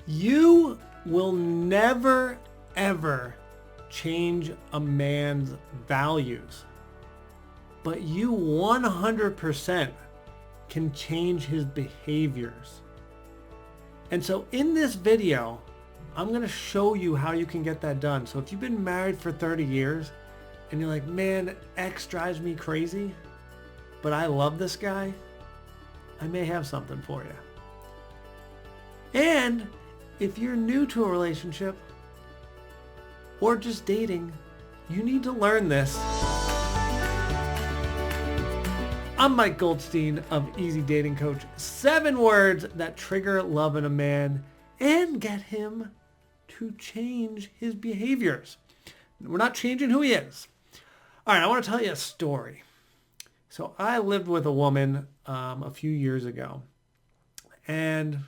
You will never, ever change a man's values, but you 100% can change his behaviors. And so in this video, I'm going to show you how you can get that done. So if you've been married for 30 years and you're like, man, X drives me crazy, but I love this guy, I may have something for you. And if you're new to a relationship or just dating, you need to learn this. I'm Mike Goldstein of Easy Dating Coach. 7 words that trigger love in a man and get him to change his behaviors. We're not changing who he is. All right, I want to tell you a story. So I lived with a woman a few years ago, and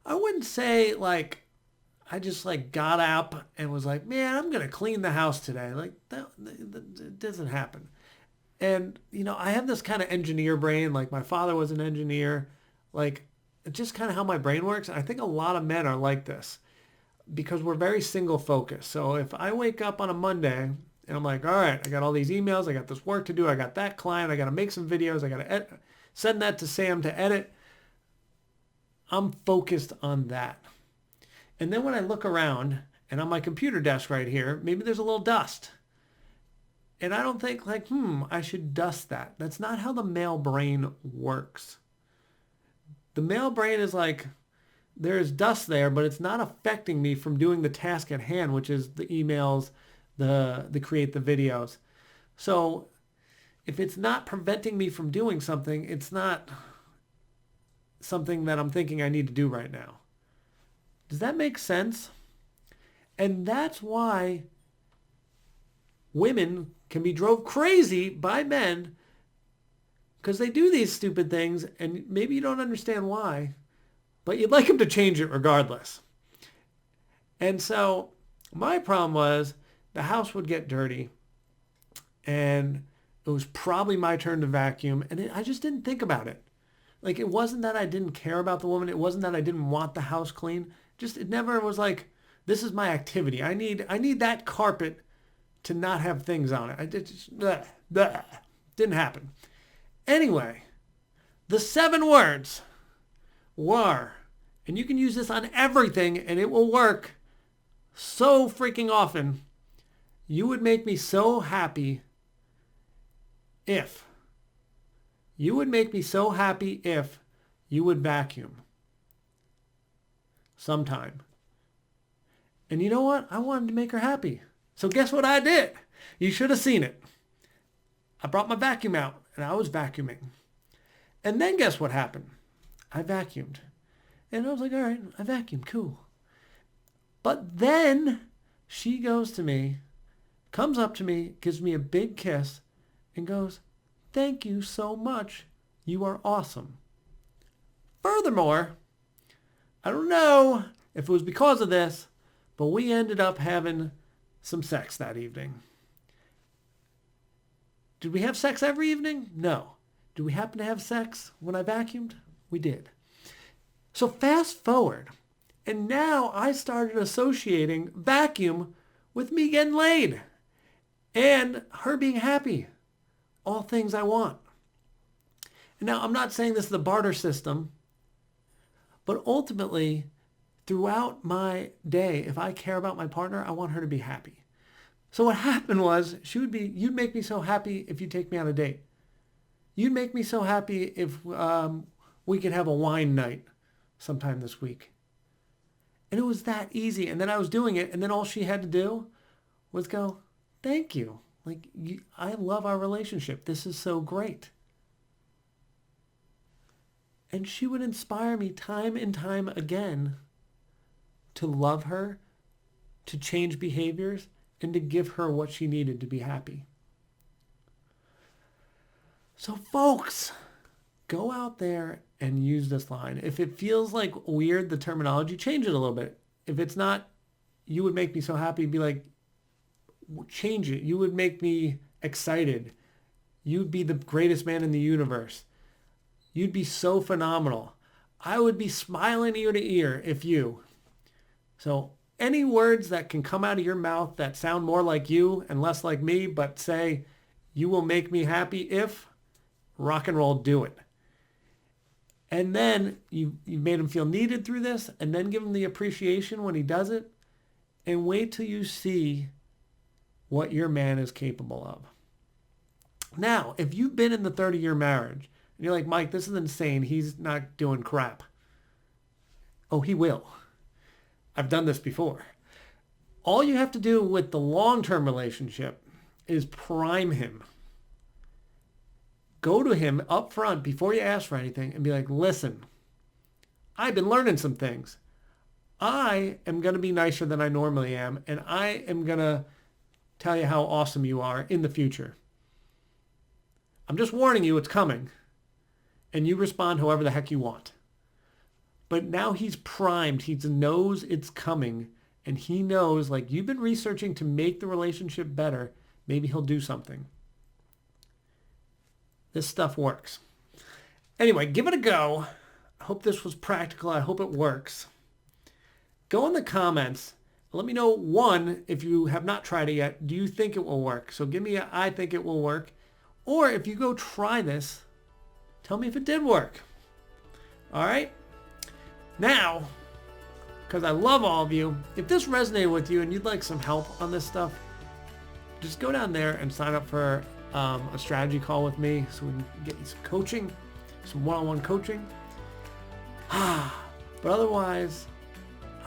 I wouldn't say I just got up and was like, man, I'm going to clean the house today. That doesn't happen. And, I have this kind of engineer brain. Like my father was an engineer. It's just kind of how my brain works. I think a lot of men are like this because we're very single focused. So if I wake up on a Monday and I'm like, all right, I got all these emails. I got this work to do. I got that client. I got to make some videos. I got to send that to Sam to edit. I'm focused on that. And then when I look around and on my computer desk right here, maybe there's a little dust. And I don't think I should dust that. That's not how the male brain works. The male brain is there's dust there, but it's not affecting me from doing the task at hand, which is the emails, the create the videos. So if it's not preventing me from doing something, it's not something that I'm thinking I need to do right now. Does that make sense? And that's why women can be drove crazy by men because they do these stupid things and maybe you don't understand why, but you'd like them to change it regardless. And so my problem was the house would get dirty and it was probably my turn to vacuum and I just didn't think about it. It wasn't that I didn't care about the woman. It wasn't that I didn't want the house clean. It never was this is my activity. I need that carpet to not have things on it. Didn't happen. Anyway, the 7 words were, and you can use this on everything and it will work so freaking often. You would make me so happy if. You would make me so happy if you would vacuum sometime. And you know what? I wanted to make her happy. So guess what I did? You should have seen it. I brought my vacuum out and I was vacuuming. And then guess what happened? I vacuumed. And I was like, all right, I vacuumed, cool. But then she goes to me, comes up to me, gives me a big kiss and goes, thank you so much. You are awesome. Furthermore, I don't know if it was because of this, but we ended up having some sex that evening. Did we have sex every evening? No. Did we happen to have sex when I vacuumed? We did. So fast forward, and now I started associating vacuum with me getting laid and her being happy. All things I want. And now I'm not saying this is the barter system, but ultimately, throughout my day, if I care about my partner, I want her to be happy. So what happened was, you'd make me so happy if you take me on a date. You'd make me so happy if we could have a wine night sometime this week. And it was that easy. And then I was doing it, and then all she had to do was go, thank you. I love our relationship. This is so great. And she would inspire me time and time again to love her, to change behaviors, and to give her what she needed to be happy. So folks, go out there and use this line. If it feels weird, the terminology, change it a little bit. If it's not, you would make me so happy, be like, change it. You would make me excited. You'd be the greatest man in the universe. You'd be so phenomenal. I would be smiling ear to ear if you. So any words that can come out of your mouth that sound more like you and less like me, but say, you will make me happy if, rock and roll, do it. And then you made him feel needed through this, and then give him the appreciation when he does it, and wait till you see what your man is capable of. Now, if you've been in the 30-year marriage, and you're like, Mike, this is insane. He's not doing crap. Oh, he will. I've done this before. All you have to do with the long-term relationship is prime him. Go to him up front before you ask for anything and be like, listen, I've been learning some things. I am going to be nicer than I normally am, and I am going to tell you how awesome you are in the future. I'm just warning you it's coming, and you respond however the heck you want. But now he's primed. He knows it's coming, and he knows, like, you've been researching to make the relationship better. Maybe he'll do something. This stuff works. Anyway, give it a go. I hope this was practical. I hope it works. Go in the comments. Let me know, one, if you have not tried it yet, do you think it will work? So give me a I think it will work. Or if you go try this, tell me if it did work. All right? Now, because I love all of you, if this resonated with you and you'd like some help on this stuff, just go down there and sign up for a strategy call with me so we can get you some coaching, some one-on-one coaching. But otherwise,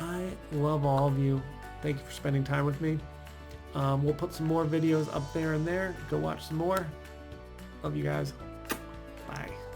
I love all of you. Thank you for spending time with me. We'll put some more videos up there and there. Go watch some more. Love you guys. Bye.